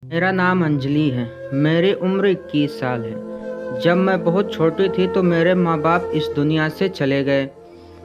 मेरा नाम अंजलि है। मेरी उम्र 21 साल है। जब मैं बहुत छोटी थी तो मेरे माँ बाप इस दुनिया से चले गए।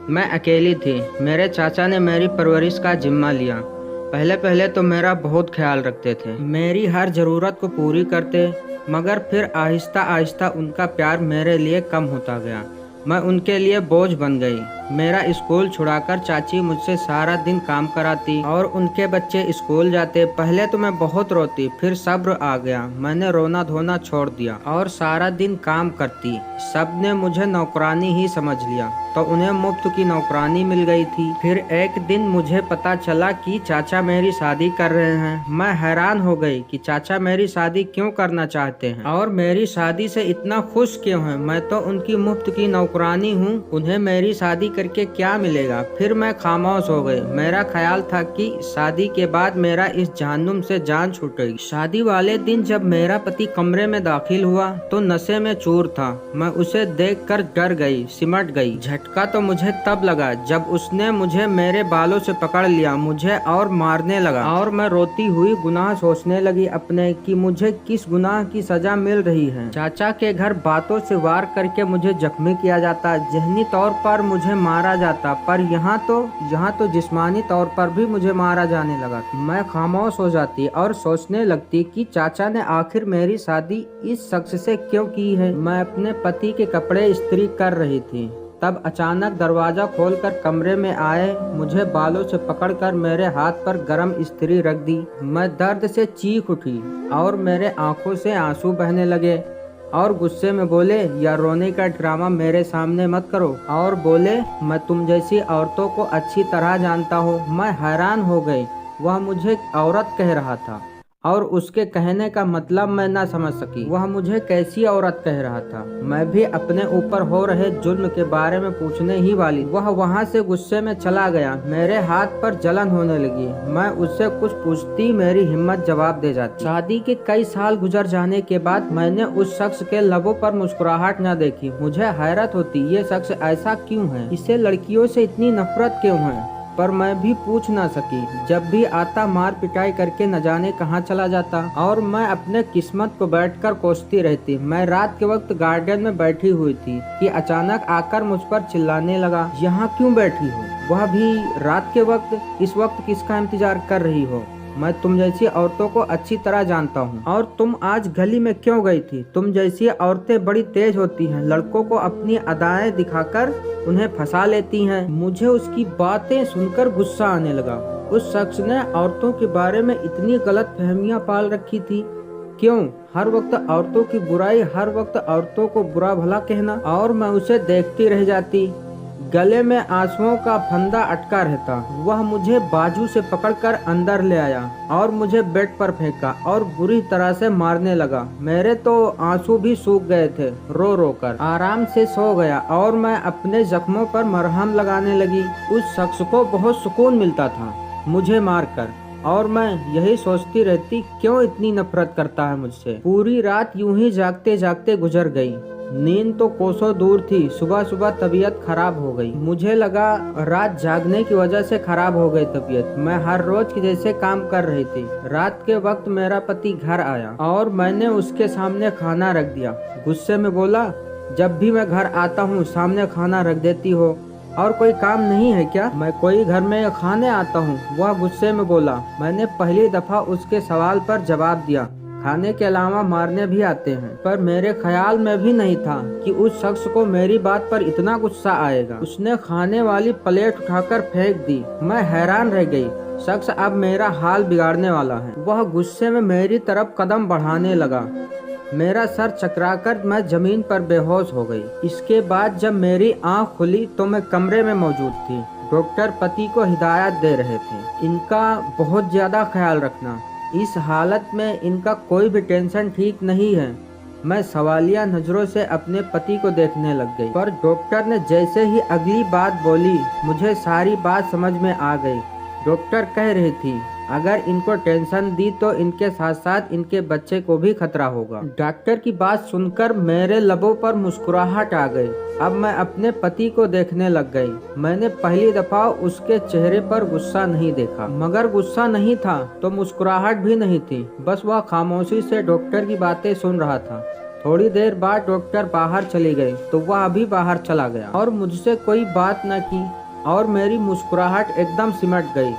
मैं अकेली थी। मेरे चाचा ने मेरी परवरिश का जिम्मा लिया। पहले पहले तो मेरा बहुत ख्याल रखते थे, मेरी हर ज़रूरत को पूरी करते, मगर फिर आहिस्ता आहिस्ता उनका प्यार मेरे लिए कम होता गया। मैं उनके लिए बोझ बन गई। मेरा स्कूल छुड़ाकर चाची मुझसे सारा दिन काम कराती और उनके बच्चे स्कूल जाते। पहले तो मैं बहुत रोती, फिर सब्र आ गया। मैंने रोना धोना छोड़ दिया और सारा दिन काम करती। सब ने मुझे नौकरानी ही समझ लिया, तो उन्हें मुफ्त की नौकरानी मिल गई थी। फिर एक दिन मुझे पता चला कि चाचा मेरी शादी कर रहे हैं। मैं हैरान हो गई कि चाचा मेरी शादी क्यों करना चाहते हैं और मेरी शादी से इतना खुश क्यों हैं। मैं तो उनकी मुफ्त की नौकरानी हूँ, उन्हें मेरी शादी करके क्या मिलेगा। फिर मैं खामोश हो गई। मेरा ख्याल था कि शादी के बाद मेरा इस जहन्नुम से जान छूटेगी। शादी वाले दिन जब मेरा पति कमरे में दाखिल हुआ तो नशे में चूर था। मैं उसे देखकर डर गई, सिमट गई। झटका तो मुझे तब लगा जब उसने मुझे मेरे बालों से पकड़ लिया, मुझे और मारने लगा और मैं रोती हुई गुनाह सोचने लगी अपने कि मुझे किस गुनाह की सजा मिल रही है। चाचा के घर बातों से वार करके मुझे जख्मी किया जाता, जहनी तौर पर मुझे मारा जाता, पर यहाँ तो जिस्मानी तौर पर भी मुझे मारा जाने लगा। मैं खामोश हो जाती और सोचने लगती कि चाचा ने आखिर मेरी शादी इस शख्स से क्यों की है। मैं अपने पति के कपड़े इस्त्री कर रही थी, तब अचानक दरवाजा खोलकर कमरे में आए, मुझे बालों से पकड़कर मेरे हाथ पर गरम इस्त्री रख दी। मैं दर्द से चीख उठी और मेरे आंखों से आंसू बहने लगे और गुस्से में बोले, या रोने का ड्रामा मेरे सामने मत करो। और बोले, मैं तुम जैसी औरतों को अच्छी तरह जानता हूँ। मैं हैरान हो गई। वह मुझे औरत कह रहा था और उसके कहने का मतलब मैं ना समझ सकी। वह मुझे कैसी औरत कह रहा था। मैं भी अपने ऊपर हो रहे जुल्म के बारे में पूछने ही वाली। वह वहाँ से गुस्से में चला गया। मेरे हाथ पर जलन होने लगी। मैं उससे कुछ पूछती, मेरी हिम्मत जवाब दे जाती। शादी के कई साल गुजर जाने के बाद मैंने उस शख्स के लबों पर मुस्कुराहट न देखी। मुझे हैरत होती, ये शख्स ऐसा क्यों है, इसे लड़कियों से इतनी नफरत क्यों है, पर मैं भी पूछ ना सकी। जब भी आता मार पिटाई करके न जाने कहाँ चला जाता और मैं अपने किस्मत को बैठकर कोसती रहती। मैं रात के वक्त गार्डन में बैठी हुई थी कि अचानक आकर मुझ पर चिल्लाने लगा, यहाँ क्यों बैठी हो, वह भी रात के वक्त। इस वक्त किसका इंतजार कर रही हो? मैं तुम जैसी औरतों को अच्छी तरह जानता हूँ। और तुम आज गली में क्यों गई थी? तुम जैसी औरतें बड़ी तेज होती हैं, लड़कों को अपनी अदाएं दिखाकर उन्हें फंसा लेती हैं। मुझे उसकी बातें सुनकर गुस्सा आने लगा। उस शख्स ने औरतों के बारे में इतनी गलत फहमियाँ पाल रखी थी। क्यों हर वक्त औरतों की बुराई, हर वक्त औरतों को बुरा भला कहना। और मैं उसे देखती रह जाती। गले में आंसुओं का फंदा अटका रहता। वह मुझे बाजू से पकड़कर अंदर ले आया और मुझे बेड पर फेंका और बुरी तरह से मारने लगा। मेरे तो आंसू भी सूख गए थे। रो रो कर आराम से सो गया और मैं अपने जख्मों पर मरहम लगाने लगी। उस शख्स को बहुत सुकून मिलता था मुझे मारकर, और मैं यही सोचती रहती, क्यों इतनी नफरत करता है मुझसे। पूरी रात यूं ही जागते जागते गुजर गई। नींद तो कोसों दूर थी। सुबह सुबह तबीयत खराब हो गई। मुझे लगा रात जागने की वजह से खराब हो गई तबीयत। मैं हर रोज की जैसे काम कर रही थी। रात के वक्त मेरा पति घर आया और मैंने उसके सामने खाना रख दिया। गुस्से में बोला, जब भी मैं घर आता हूँ सामने खाना रख देती हो, और कोई काम नहीं है क्या? मैं कोई घर में खाने आता हूँ। वह गुस्से में बोला। मैंने पहली दफा उसके सवाल पर जवाब दिया, खाने के अलावा मारने भी आते हैं। पर मेरे ख्याल में भी नहीं था कि उस शख्स को मेरी बात पर इतना गुस्सा आएगा। उसने खाने वाली प्लेट उठाकर फेंक दी। मैं हैरान रह गई। शख्स अब मेरा हाल बिगाड़ने वाला है। वह गुस्से में मेरी तरफ कदम बढ़ाने लगा। मेरा सर चकराकर मैं जमीन पर बेहोश हो गई। इसके बाद जब मेरी आंख खुली तो मैं कमरे में मौजूद थी। डॉक्टर पति को हिदायत दे रहे थे, इनका बहुत ज्यादा ख्याल रखना, इस हालत में इनका कोई भी टेंशन ठीक नहीं है। मैं सवालिया नजरों से अपने पति को देखने लग गई, पर डॉक्टर ने जैसे ही अगली बात बोली मुझे सारी बात समझ में आ गई। डॉक्टर कह रही थी, अगर इनको टेंशन दी तो इनके साथ साथ इनके बच्चे को भी खतरा होगा। डॉक्टर की बात सुनकर मेरे लबों पर मुस्कुराहट आ गई। अब मैं अपने पति को देखने लग गई। मैंने पहली दफा उसके चेहरे पर गुस्सा नहीं देखा, मगर गुस्सा नहीं था तो मुस्कुराहट भी नहीं थी। बस वह खामोशी से डॉक्टर की बातें सुन रहा था। थोड़ी देर बाद डॉक्टर बाहर चली गई तो वह भी बाहर चला गया और मुझसे कोई बात न की और मेरी मुस्कुराहट एकदम सिमट गई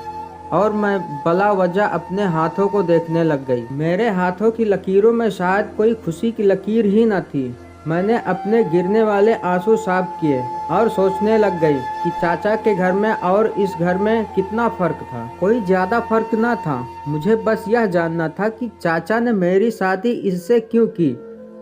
और मैं बला वजह अपने हाथों को देखने लग गई। मेरे हाथों की लकीरों में शायद कोई खुशी की लकीर ही न थी। मैंने अपने गिरने वाले आंसू साफ किए और सोचने लग गई कि चाचा के घर में और इस घर में कितना फर्क था। कोई ज्यादा फर्क न था। मुझे बस यह जानना था कि चाचा ने मेरी शादी इससे क्यों की,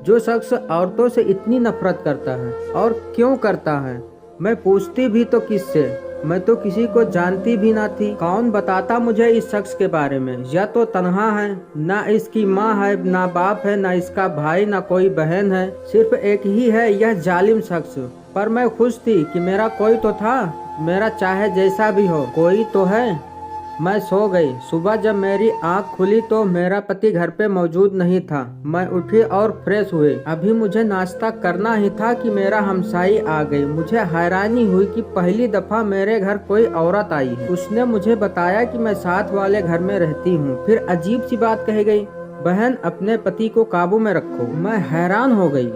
जो शख्स औरतों से इतनी नफरत करता है, और क्यों करता है। मैं पूछती भी तो किससे, मैं तो किसी को जानती भी ना थी। कौन बताता मुझे इस शख्स के बारे में। या तो तन्हा है, ना इसकी माँ है, ना बाप है, ना इसका भाई, ना कोई बहन है, सिर्फ एक ही है यह जालिम शख्स। पर मैं खुश थी कि मेरा कोई तो था, मेरा चाहे जैसा भी हो कोई तो है। मैं सो गई। सुबह जब मेरी आंख खुली तो मेरा पति घर पे मौजूद नहीं था। मैं उठी और फ्रेश हुई। अभी मुझे नाश्ता करना ही था कि मेरा हमसाई आ गई। मुझे हैरानी हुई कि पहली दफा मेरे घर कोई औरत आई है। उसने मुझे बताया कि मैं साथ वाले घर में रहती हूँ। फिर अजीब सी बात कही गई, बहन अपने पति को काबू में रखो। मैं हैरान हो गई।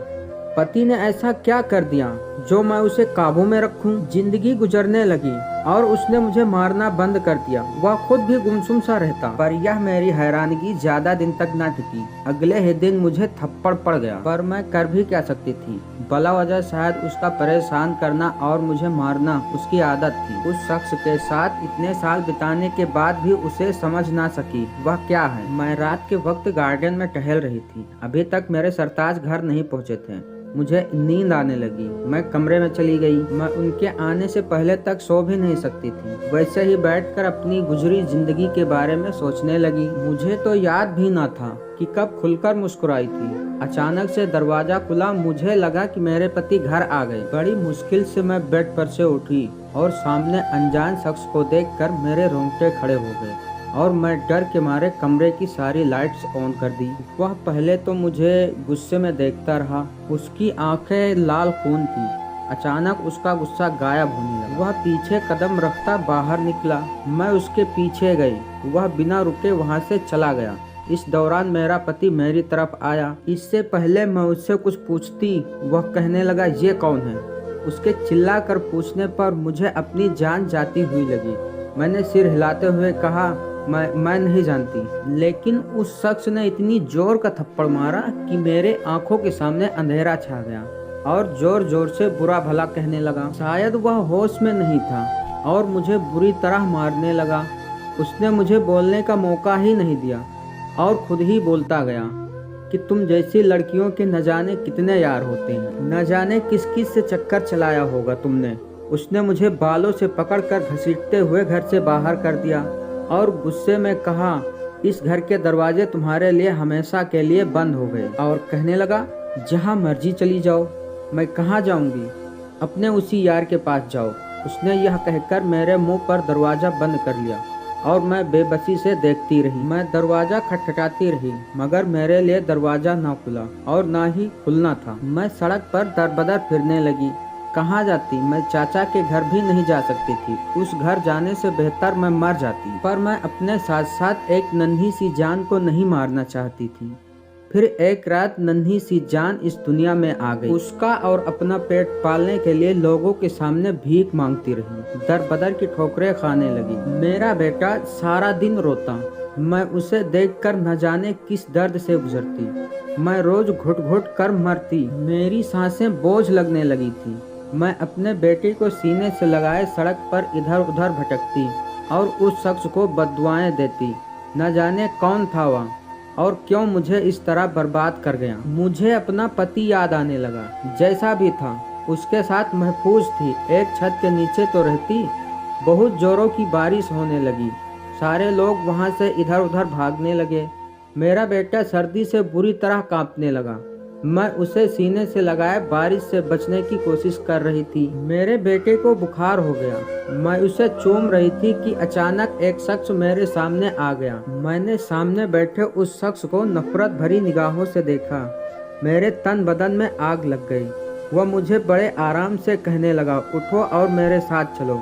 पति ने ऐसा क्या कर दिया जो मैं उसे काबू में रखूं? जिंदगी गुजरने लगी और उसने मुझे मारना बंद कर दिया। वह खुद भी गुमसुम सा रहता। पर यह मेरी हैरानगी ज्यादा दिन तक न टिकी। अगले ही दिन मुझे थप्पड़ पड़ गया, पर मैं कर भी क्या सकती थी। भला वजह शायद उसका परेशान करना और मुझे मारना उसकी आदत थी। उस शख्स के साथ इतने साल बिताने के बाद भी उसे समझ ना सकी वह क्या है। मैं रात के वक्त गार्डन में टहल रही थी। अभी तक मेरे सरताज घर नहीं पहुँचे थे। मुझे नींद आने लगी। मैं कमरे में चली गई। मैं उनके आने से पहले तक सो भी नहीं सकती थी। वैसे ही बैठकर अपनी गुजरी जिंदगी के बारे में सोचने लगी। मुझे तो याद भी ना था कि कब खुलकर मुस्कुराई थी। अचानक से दरवाजा खुला। मुझे लगा कि मेरे पति घर आ गए। बड़ी मुश्किल से मैं बेड पर से उठी और सामने अनजान शख्स को देखकर मेरे रोंगटे खड़े हो गए और मैं डर के मारे कमरे की सारी लाइट्स ऑन कर दी। वह पहले तो मुझे गुस्से में देखता रहा। उसकी आंखें लाल खून थी। अचानक उसका गुस्सा गायब होने लगा। वह पीछे कदम रखता बाहर निकला। मैं उसके पीछे गई। वह बिना रुके वहां से चला गया। इस दौरान मेरा पति मेरी तरफ आया। इससे पहले मैं उससे कुछ पूछती वह कहने लगा, ये कौन है? उसके चिल्ला कर पूछने पर मुझे अपनी जान जाती हुई लगी। मैंने सिर हिलाते हुए कहा, मैं नहीं जानती। लेकिन उस शख्स ने इतनी जोर का थप्पड़ मारा कि मेरे आंखों के सामने अंधेरा छा गया और जोर जोर से बुरा भला कहने लगा। शायद वह होश में नहीं था और मुझे बुरी तरह मारने लगा। उसने मुझे बोलने का मौका ही नहीं दिया और खुद ही बोलता गया कि तुम जैसी लड़कियों के न जाने कितने यार होते हैं, न जाने किस किस से चक्कर चलाया होगा तुमने। उसने मुझे बालों से पकड़कर घसीटते हुए घर से बाहर कर दिया और गुस्से में कहा, इस घर के दरवाजे तुम्हारे लिए हमेशा के लिए बंद हो गए। और कहने लगा, जहाँ मर्जी चली जाओ। मैं कहाँ जाऊंगी? अपने उसी यार के पास जाओ। उसने यह कहकर मेरे मुंह पर दरवाजा बंद कर लिया और मैं बेबसी से देखती रही। मैं दरवाजा खटखटाती रही मगर मेरे लिए दरवाजा ना खुला और ना ही खुलना था। मैं सड़क पर दरबदर फिरने लगी। कहाँ जाती? मैं चाचा के घर भी नहीं जा सकती थी। उस घर जाने से बेहतर मैं मर जाती। पर मैं अपने साथ साथ एक नन्ही सी जान को नहीं मारना चाहती थी। फिर एक रात नन्ही सी जान इस दुनिया में आ गई। उसका और अपना पेट पालने के लिए लोगों के सामने भीख मांगती रही। दर बदर की ठोकरें खाने लगी। मेरा बेटा सारा दिन रोता। मैं उसे देखकर न जाने किस दर्द से गुजरती। मैं रोज घुट घुट कर मरती। मेरी सांसें बोझ लगने लगी थी। मैं अपने बेटे को सीने से लगाए सड़क पर इधर उधर भटकती और उस शख्स को बद्दुआएं देती। न जाने कौन था वह और क्यों मुझे इस तरह बर्बाद कर गया। मुझे अपना पति याद आने लगा। जैसा भी था उसके साथ महफूज थी। एक छत के नीचे तो रहती। बहुत जोरों की बारिश होने लगी। सारे लोग वहां से इधर उधर भागने लगे। मेरा बेटा सर्दी से बुरी तरह कांपने लगा। मैं उसे सीने से लगाए बारिश से बचने की कोशिश कर रही थी। मेरे बेटे को बुखार हो गया। मैं उसे चूम रही थी कि अचानक एक शख्स मेरे सामने आ गया। मैंने सामने बैठे उस शख्स को नफरत भरी निगाहों से देखा। मेरे तन बदन में आग लग गई। वह मुझे बड़े आराम से कहने लगा, उठो और मेरे साथ चलो।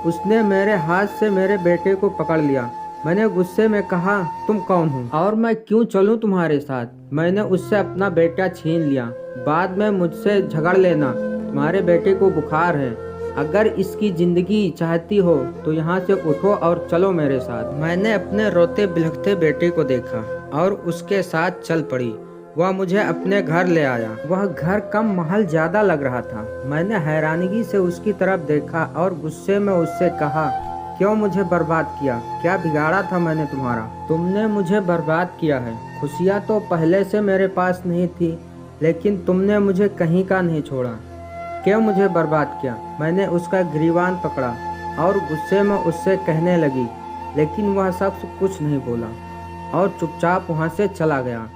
उसने मेरे हाथ से मेरे बेटे को पकड़ लिया। मैंने गुस्से में कहा, तुम कौन हो और मैं क्यों चलूं तुम्हारे साथ? मैंने उससे अपना बेटा छीन लिया। बाद में मुझसे झगड़ लेना, तुम्हारे बेटे को बुखार है। अगर इसकी जिंदगी चाहती हो तो यहाँ से उठो और चलो मेरे साथ। मैंने अपने रोते बिलखते बेटे को देखा और उसके साथ चल पड़ी। वह मुझे अपने घर ले आया। वह घर कम महल ज्यादा लग रहा था। मैंने हैरानगी से उसकी तरफ देखा और गुस्से में उससे कहा, क्यों मुझे बर्बाद किया? क्या बिगाड़ा था मैंने तुम्हारा? तुमने मुझे बर्बाद किया है। खुशियाँ तो पहले से मेरे पास नहीं थी, लेकिन तुमने मुझे कहीं का नहीं छोड़ा। क्यों मुझे बर्बाद किया? मैंने उसका ग्रीवान पकड़ा और गुस्से में उससे कहने लगी, लेकिन वह शख्स कुछ नहीं बोला और चुपचाप वहाँ से चला गया।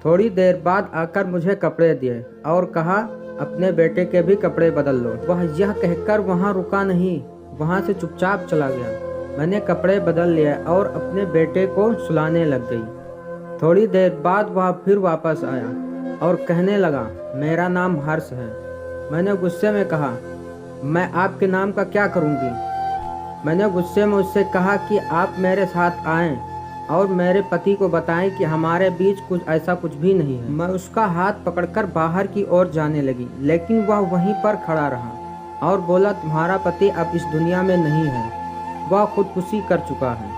थोड़ी देर बाद आकर मुझे कपड़े दिए और कहा, अपने बेटे के भी कपड़े बदल लो। वह यह कहकर वहाँ रुका नहीं, वहाँ से चुपचाप चला गया। मैंने कपड़े बदल लिए और अपने बेटे को सुलाने लग गई। थोड़ी देर बाद वह फिर वापस आया और कहने लगा, मेरा नाम हर्ष है। मैंने गुस्से में कहा, मैं आपके नाम का क्या करूँगी? मैंने गुस्से में उससे कहा कि आप मेरे साथ आएं और मेरे पति को बताएं कि हमारे बीच कुछ भी नहीं है। मैं उसका हाथ पकड़कर बाहर की ओर जाने लगी, लेकिन वह वहीं पर खड़ा रहा और बोला, तुम्हारा पति अब इस दुनिया में नहीं है, वह खुदकुशी कर चुका है।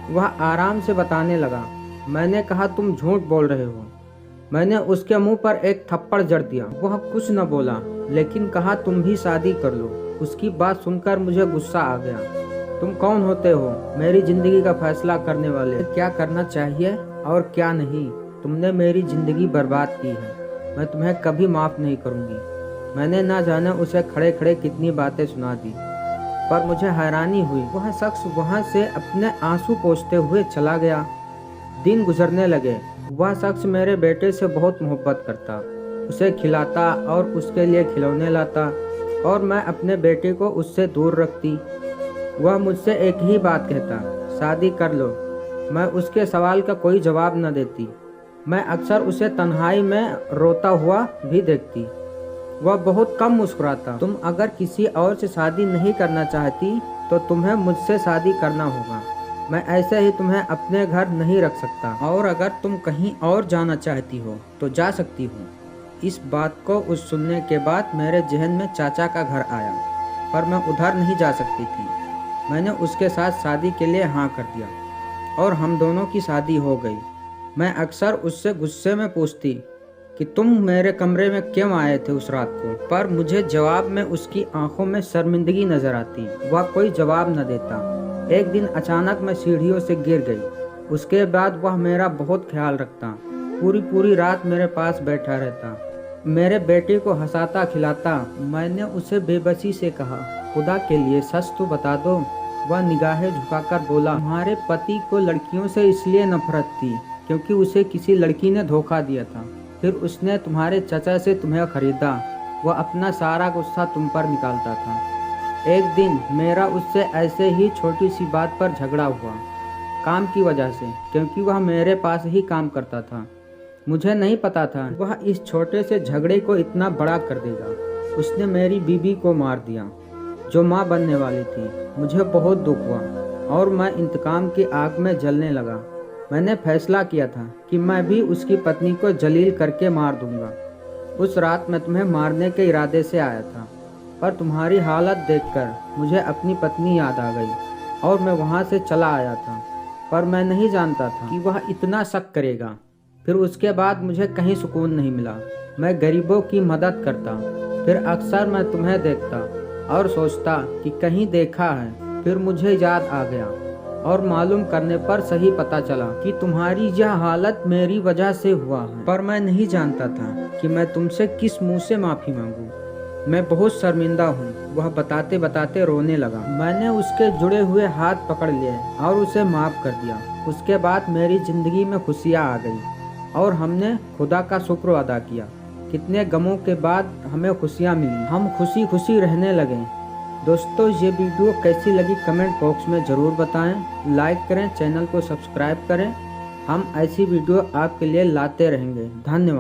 वह आराम से बताने लगा। मैंने कहा, तुम झूठ बोल रहे हो। मैंने उसके मुंह पर एक थप्पड़ जड़ दिया। वह कुछ न बोला, लेकिन कहा, तुम भी शादी कर लो। उसकी बात सुनकर मुझे गुस्सा आ गया। तुम कौन होते हो मेरी जिंदगी का फैसला करने वाले? क्या करना चाहिए और क्या नहीं? तुमने मेरी जिंदगी बर्बाद की है। मैं तुम्हें कभी माफ नहीं करूंगी। मैंने ना जाने उसे खड़े खड़े कितनी बातें सुना दी, पर मुझे हैरानी हुई। वह शख्स वहां से अपने आंसू पोंछते हुए चला गया। दिन गुजरने लगे। वह शख्स मेरे बेटे से बहुत मोहब्बत करता, उसे खिलाता और उसके लिए खिलौने लाता, और मैं अपने बेटे को उससे दूर रखती। वह मुझसे एक ही बात कहता, शादी कर लो। मैं उसके सवाल का कोई जवाब न देती। मैं अक्सर उसे तन्हाई में रोता हुआ भी देखती। वह बहुत कम मुस्कुराता। तुम अगर किसी और से शादी नहीं करना चाहती तो तुम्हें मुझसे शादी करना होगा। मैं ऐसे ही तुम्हें अपने घर नहीं रख सकता, और अगर तुम कहीं और जाना चाहती हो तो जा सकती हो। इस बात को सुनने के बाद मेरे जहन में चाचा का घर आया, पर मैं उधर नहीं जा सकती थी। मैंने उसके साथ शादी के लिए हाँ कर दिया और हम दोनों की शादी हो गई। मैं अक्सर उससे गुस्से में पूछती कि तुम मेरे कमरे में क्यों आए थे उस रात को, पर मुझे जवाब में उसकी आंखों में शर्मिंदगी नजर आती। वह कोई जवाब न देता। एक दिन अचानक मैं सीढ़ियों से गिर गई। उसके बाद वह मेरा बहुत ख्याल रखता, पूरी पूरी रात मेरे पास बैठा रहता, मेरे बेटे को हंसाता खिलाता। मैंने उसे बेबसी से कहा, खुदा के लिए सच तो बता दो। वह निगाहें झुकाकर बोला, हमारे पति को लड़कियों से इसलिए नफरत थी क्योंकि उसे किसी लड़की ने धोखा दिया था। फिर उसने तुम्हारे चाचा से तुम्हें खरीदा। वह अपना सारा गुस्सा तुम पर निकालता था। एक दिन मेरा उससे ऐसे ही छोटी सी बात पर झगड़ा हुआ, काम की वजह से, क्योंकि वह मेरे पास ही काम करता था। मुझे नहीं पता था वह इस छोटे से झगड़े को इतना बड़ा कर देगा। उसने मेरी बीबी को मार दिया जो माँ बनने वाली थी। मुझे बहुत दुख हुआ और मैं इंतकाम की आग में जलने लगा। मैंने फैसला किया था कि मैं भी उसकी पत्नी को जलील करके मार दूंगा। उस रात मैं तुम्हें मारने के इरादे से आया था, पर तुम्हारी हालत देखकर मुझे अपनी पत्नी याद आ गई और मैं वहाँ से चला आया था, पर मैं नहीं जानता था कि वह इतना शक करेगा। फिर उसके बाद मुझे कहीं सुकून नहीं मिला। मैं गरीबों की मदद करता, फिर अक्सर मैं तुम्हें देखता और सोचता कि कहीं देखा है। फिर मुझे याद आ गया और मालूम करने पर सही पता चला कि तुम्हारी यह हालत मेरी वजह से हुआ है, पर मैं नहीं जानता था कि मैं तुमसे किस मुंह से माफ़ी मांगूं। मैं बहुत शर्मिंदा हूँ। वह बताते बताते रोने लगा। मैंने उसके जुड़े हुए हाथ पकड़ लिए और उसे माफ़ कर दिया। उसके बाद मेरी ज़िंदगी में खुशियाँ आ गई। और हमने खुदा का शुक्र अदा किया। कितने गमों के बाद हमें खुशियाँ मिली, हम खुशी खुशी रहने लगे। दोस्तों, ये वीडियो कैसी लगी कमेंट बॉक्स में ज़रूर बताएं। लाइक करें, चैनल को सब्सक्राइब करें। हम ऐसी वीडियो आपके लिए लाते रहेंगे। धन्यवाद।